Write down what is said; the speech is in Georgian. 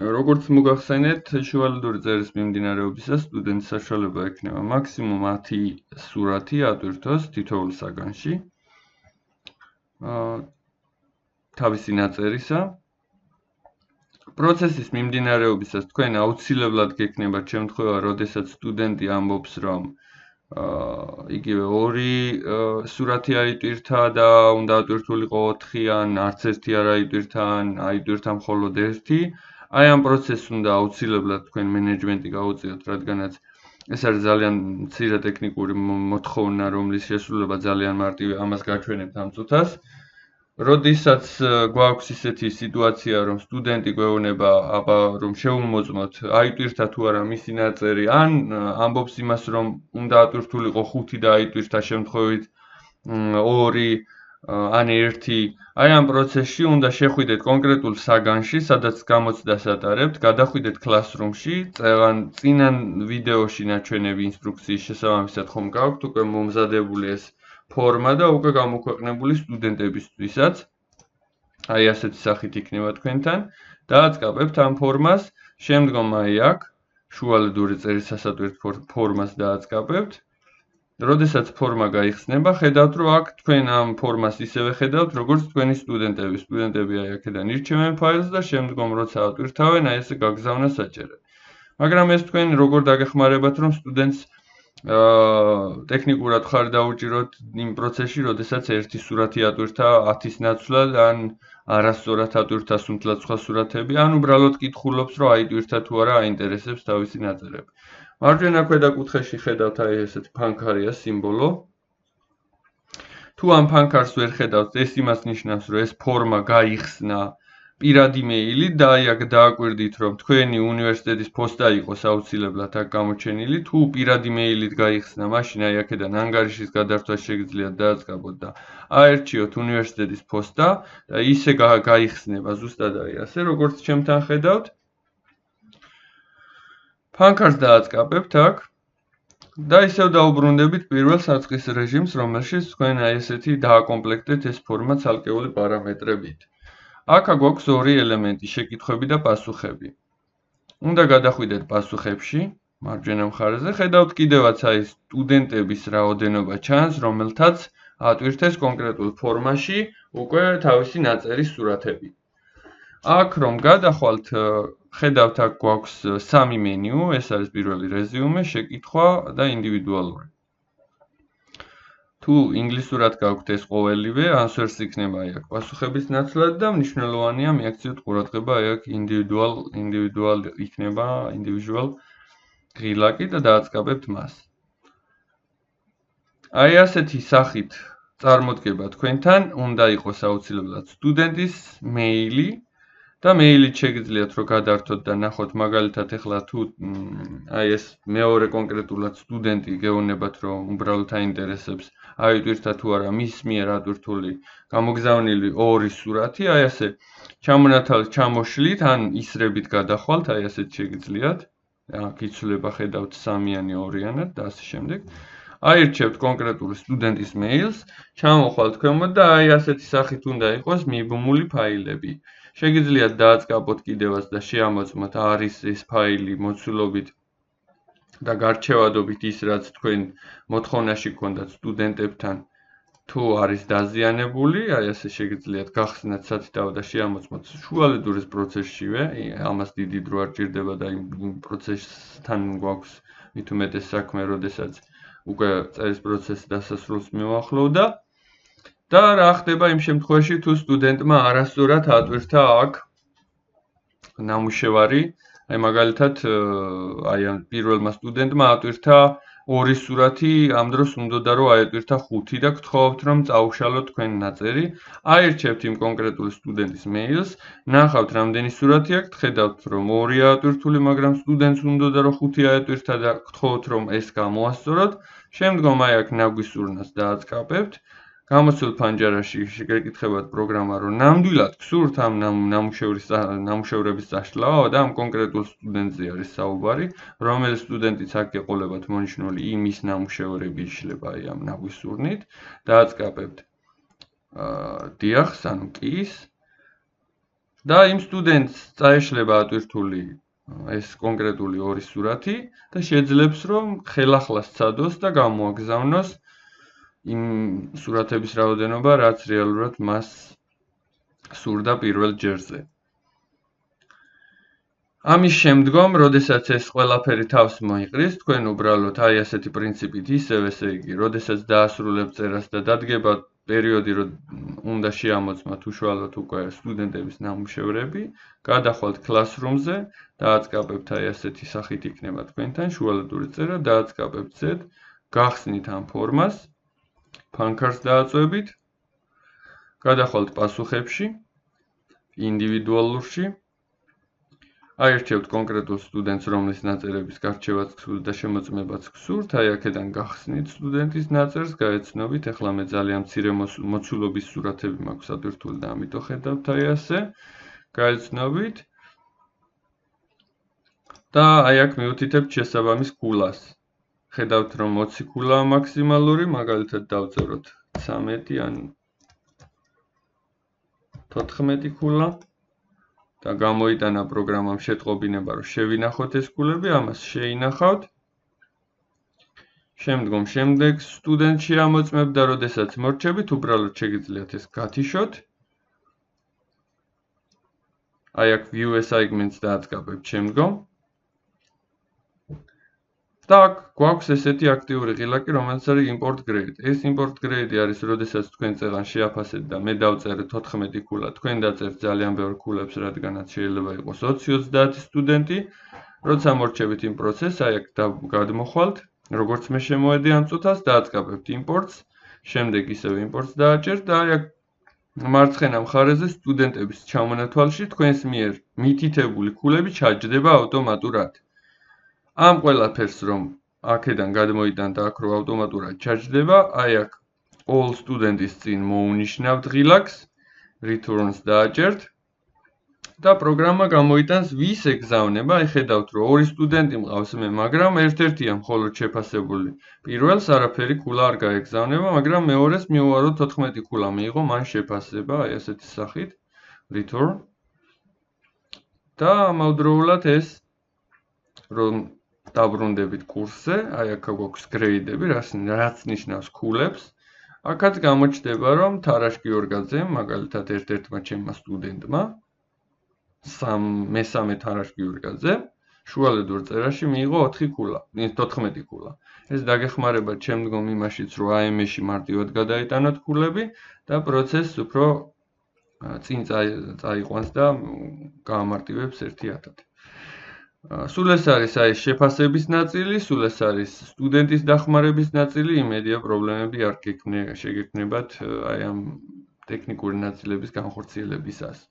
როგორც მოგახსენეთ, შუალედური წერის მიმდინარეობისას სტუდენტის საშუალება ექნება მაქსიმუმ 10 სურათი ატვირთოს თითოეულ საგანში. თავისი ნაწერისა. პროცესის მიმდინარეობისას თქვენ აუცილებლად გექნებათ შემთხვევა, როდესაც სტუდენტი ამბობს, რომ იგივე 2 სურათი აიტვირთა და უნდა ატვირთულიყო 4 ან არც ერთი არ აიტვირთა ან აიტვირთა მხოლოდ 1. Აი ამ პროცესს უნდა აუცილებლად თქვენ მენეჯმენტი გაუწიოთ, რადგანაც ეს არის ძალიან მცირე ტექნიკური მოთხოვნა, რომლის შესრულება ძალიან მარტივია, ამას გაჩვენებთ ამ წუთას. როდესაც გვაქვს ისეთი სიტუაცია, რომ სტუდენტი გვეუბნება, აბა რომ შევუმოწმოთ, აიტვირთა თუ არა მისი ნაწერი, ან ამბობს იმას, რომ უნდა ატვირთულიყო 5 და აიტვირთა შემთხვევით 2 ან 1. Აი ამ პროცესში უნდა შეხვიდეთ კონკრეტულ საგანში, სადაც გამოცდას ატარებთ, გადახვიდეთ Classroom-ში, წინან ვიდეოში ნაჩვენები ინსტრუქციის შესაბამისად ხომ გაქვთ უკვე მომზადებული ეს ფორმა და უკვე გამოქვეყნებული სტუდენტებისთვისაც. აი ასეთი სახით იქნება თქვენთან. დააწყაბებთ ამ ფორმას, შემდგომ აი აქ შუალედური წერის სასატვირთო ფორმას დააწყაბებთ. როდესაც ფორმა გაიხსნება, ხედავთ, რომ აქ თქვენ ამ ფორმას ისევე ხედავთ, როგორც თქვენი სტუდენტები. სტუდენტები აი აქედან ირჩევენ ფაილს და შემდგომ როცა ატვირთავენ, აი ესე გაგზავნა საჭირო. მაგრამ ეს თქვენ როგორ დაგეხმარებათ, რომ სტუდენტს ტექნიკურად ხარ დაუჭიროთ იმ პროცესში, როდესაც 1 სურათი ატვირთა 10-ის ნაცვლად, ან არასწორად ატვირთა სუნთლად სხვა სურათები, ან უბრალოდ კითხულობს, რომ აიტვირთა თუ არა აინტერესებს თავისი ნაწერები. მარჯვენა ქვედა კუთხეში ხედავთ აი ესეთი ფანქარია სიმბოლო. თუ ამ ფანქარს ვერ ხედავთ, ეს იმას ნიშნავს, რომ ეს ფორმა გაიხსნა პირადი მეილით და აი აქ დააკვირდით, რომ თქვენი უნივერსიტეტის ფოსტა იყოს აუცილებლად აქ გამოჩენილი. თუ პირადი მეილით გაიხსნა, მაშინ აი აქედან ანგარიშის გადართვა შეგიძლიათ დააწყაბოთ და აერჩიოთ უნივერსიტეტის ფოსტა და ისე გაიხსნება ზუსტად აი ასე, როგორც ჩემთან ხედავთ. ფანქარს დააწყაბებთ აქ და ისევ დაუბრუნდებით პირველ საწყის რეჟიმს, რომელშიც თქვენ აი ესეთი დააკომპლექტეთ ეს ფორმა ცალკეული პარამეტრებით. აქ გვაქვს 2 ელემენტი, შეკითხვები და პასუხები. უნდა გადახვიდეთ პასუხებში, მარჯვენა მხარეზე, ხედავთ კიდევაც აი სტუდენტების რაოდენობა ჩანს, რომელთაც ატვირთეს კონკრეტულ ფორმაში უკვე თავისი ნაწერის სურათები. აქ რომ გადახვალთ, ხედავთ აქ გვაქვს 3 მენიუ, ეს არის პირველი რეზიუმე, შეკითხვა და ინდივიდუალური. თუ ინგლისურად გაქვთ ეს ყოველივე, answers იქნება აი აქ პასუხების ნაცვლად და მნიშვნელოვანია მიაქციოთ ყურადღება აი აქ individual იქნება individual ღილაკი და დააწყაბებთ მას. აი ასეთი სახით წარმოდგება თქვენთან, უნდა იყოს აუცილებლად სტუდენტის მეილი და მეილით შეგიძლიათ რომ გადართოთ და ნახოთ მაგალითად ეხლა თუ აი ეს მეორე კონკრეტულად სტუდენტი გეუბნებათ რომ უბრალოდ აინტერესებს აიტვირთა თუ არა მის მიერ ატვირთული გამოგზავნილი 2 სურათი, აი ასე ჩამონათალს ჩამოშლით ან ისრებით გადახვალთ, აი ასეთ შეგიძლიათ. აქ იცვლება ხედავთ 3-იანი 2-იანად და ასე შემდეგ. აირჩევთ კონკრეტული სტუდენტის მეილს, ჩამოხვალთ ქვემოთ და აი ასეთი სახით უნდა იყოს მიბმული ფაილები. შეგიძლიათ დააწყაბოთ კიდევაც და შეამოწმოთ არის ეს ფაილი მოცულობით და გარჩევადობით ის რაც თქვენ მოთხოვნაში გქონდათ სტუდენტებთან თუ არის დაზიანებული, აი ასე შეგიძლიათ გახსნათ სათითაო და შეამოწმოთ შუალედურის პროცესშივე, ამას დიდი დრო არ ჭირდება და იმ პროცესთან გვაქვს მით უმეტეს საქმე, როდესაც უკვე წერის პროცესი დასასრულს მივახლოვდა. და რა ხდება იმ შემთხვევაში თუ სტუდენტმა არასწორად ატვირთა აქ ნამუშევარი, აი მაგალითად აი ამ პირველმა სტუდენტმა ატვირთა 2 სურათი, ამ დროს უნდა რომ აეტვირთა 5 და გთხოვთ რომ წაუშალოთ თქვენი ნაწერი, აირჩევთ იმ კონკრეტული სტუდენტის მეილს, ნახავთ რამდენი სურათი აქვს, ხედავთ რომ 2 აატვირთული, მაგრამ სტუდენტს უნდა რომ 5 აეტვირთა და გთხოვთ რომ ეს გამოასწოროთ, შემდგომ აი აქ ნაგვისურნას დააწყაბებთ. გამოცდილ ფანჯარაში შეგეკითხებათ პროგრამა, რომ ნამდვილად გსურთ ამ ნამუშევრების წაშლაო და ამ კონკრეტულ სტუდენტზე არის საუბარი, რომელი სტუდენტიც აქ ეყოლებათ მონიშნული იმის ნამუშევრები იშლება აი ამ ნაგვისურნით, დააწყაბებთ დიახს, ანუ კის. და იმ სტუდენტს წაეშლება ატვირთული ეს კონკრეტული ორი სურათი და შეძლებს რომ ხელახლა სცადოს და გამოაგზავნოს იმ სურათების რაოდენობა, რაც რეალურად მას სურდა პირველ ჯერზე. ამის შემდგომ, როდესაც ეს ყველაფერი თავს მოიყრის, თქვენ უბრალოდ აი ასეთი პრინციპით ისევ, ესე იგი, როდესაც დაასრულებთ წერას და დადგება პერიოდი, რომ უნდა შეამოწმოთ უშუალოდ უკვე სტუდენტების ნამუშევრები, გადახვალთ Classroom-ზე, დააწყაბებთ აი ასეთი სახით იქნება თქვენთან შუალედური წერა, დააწყაბებთ Z, გახსნით ამ ფორმას, ფანქარს დააწვევით, გადახვალთ პასუხებში, ინდივიდუალურში, აირჩევთ კონკრეტულ სტუდენტს, რომლის ნაწერების გარჩევაც გსურთ და შემოწმებაც გსურთ, აი აქედან გახსნით სტუდენტის ნაწერს, გაეცნობით, ახლა მე ძალიან მცირე მოცულობის სურათები მაქვს ატვირთული და ამიტომ ხედავთ აი ასე, გაეცნობით და აი აქ მიუთითებთ შესაბამის ქულას. ხედავთ რომ 20 ქულაა მაქსიმალური, მაგალითად დავწეროთ 13 ან 14 ქულა. და გამოიტანა პროგრამამ შეტყობინება, რომ შევინახოთ ეს ქულები, ამას შეინახავთ. შემდგომ შემდეგ სტუდენტს შეამოწმებთ და როდესაც მორჩებით, უბრალოდ შეგიძლიათ ეს გათიშოთ. აი აქ view assignments დააწყაბებთ შემდგომ. და აქ გვაქვს ესეთი აქტიური ღილაკი, რომელიც არის import grade. ეს import grade არის, როდესაც თქვენ წეღან შეაფასეთ და მე დავწერე 14 ქულა, თქვენ დაწერთ ძალიან ბევრ ქულებს, რადგანაც შეიძლება იყოს 20-30 სტუდენტი. როცა მორჩებით იმ პროცესს, აი აქ გადმოხვალთ, როგორც მე შემოვედი ამ წუთას, დააწყაბებთ imports, შემდეგ ისევ imports დააჭერთ და აი აქ მარცხენა მხარეზე სტუდენტების ჩამონათვალში თქვენს მიერ მითითებული ქულები ჩაჯდება ავტომატურად. ამ ყველაფერს რომ აქედან გადმოიტანთ აქ რო ავტომატურად ჩაჯდება, აი აქ all student-ის წინ მოუნიშნავთ ღილაკს, returns დააჭერთ და პროგრამა გამოიტანს ვის ეგზავნება, აი ხედავთ რომ ორი სტუდენტი მყავს მე, მაგრამ ერთ-ერთია მხოლოდ შეფასებული. პირველს არაფერი ქულა არ გაეგზავნება, მაგრამ მეორეს მიუვაროთ 14 ქულა მიიღო, მან შეფასება, აი ასეთი სახით, return და ამავდროულად ეს რომ დაბრუნდებით კურსზე, აი აქ გვაქვს grade-ები, რაც ნიშნავს ქულებს. აქაც გამოჩნდება, რომ თარაშ გიორგაძემ, მაგალითად ერთ-ერთმა ჩემმა სტუდენტმა, მესამე თარაშ გიორგაძემ, შუალედურ წერაში მიიღო 14 ქულა. ეს დაგეხმარებათ შემდგომ იმაშიც, რომ AM-ში მარტივად გადაიტანოთ ქულები და პროცესს უფრო წინ წაიყვანს და გაამარტივებს 1-10. სულ ეს არის აი შეფასების ნაწილი, სულ ეს არის სტუდენტის დახმარების ნაწილი, იმედია პრობლემები არ შეგექმნებათ აი ამ ტექნიკური ნაწილების განხორციელებისას.